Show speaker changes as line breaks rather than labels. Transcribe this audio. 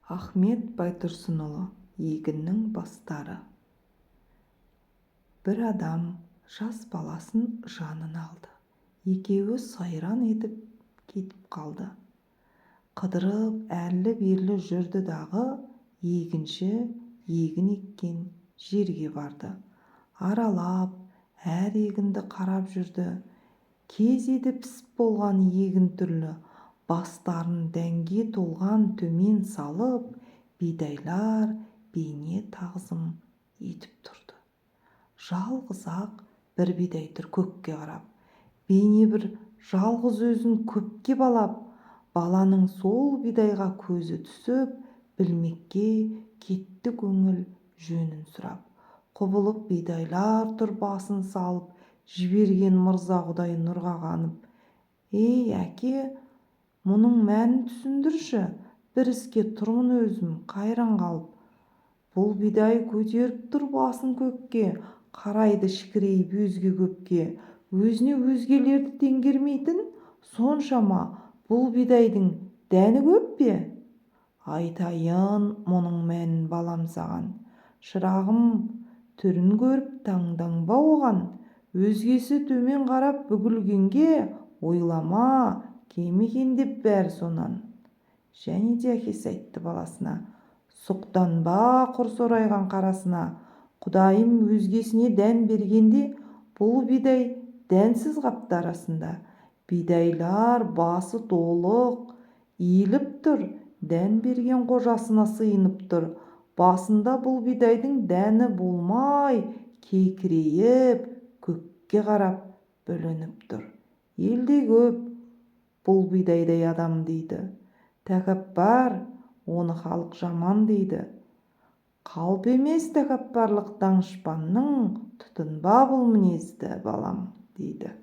Ахмет Байтұрсынұлы егіннің бастары. Бір адам жас баласын жанына алды. Екеуі сайран етіп кетіп қалды. Қыдырып әрлі-берлі жүрді дағы егінші егін еккен жерге барды. Аралап әр егінді қарап жүрді. Кез еді пісіп болған егін түрлі. Бастарын дәнге толған төмен салып, бидайлар бейне тағзым етіп тұрды. Жалғыз ақ бір бидай тұр көкке қарап. Бейне бір жалғыз өзін көпке балап, баланың сол бидайға көзі түсіп, білмекке кетті көңіл жөнін сұрап. Құбылып бидайлар тұр басын салып, жіберген мырза құдай нұрға қанып. Ей, әке, мұның мәнін түсіндірші, бір іске тұрмын өзім қайран қалып. Бұл бидай көтеріп тұр басын көкке, қарайды шікірейіп өзге көпке. Өзіне өзгелерді теңгермейтін соншама бұл бидайдың дәні көп пе? Айтайын мұның мәнін балам саған. Шырағым, түрін көріп таңданба оған. Өзгесі төмен қарап бүгілгенге ойлама, кем екен деп бәрі сонан. Және де әкесі айтты баласына: сұқтанба құр сорайған қарасына. Құдайым өзгесіне дән бергенде бұл бидай дәнсіз қапты арасында. Бидайлар басы толық иіліп тұр, дән берген қожасына сыйынып тұр. Басында бұл бидайдың дәні болмай, кекірейіп, көкке қарап бүлініп тұр. Елде көп бұл бидайдай адам дейді. Тәкаппар, оны халық жаман дейді. Қалып емес тәкаппарлық данышпанның, тұтынба бұл мінезді балам дейді.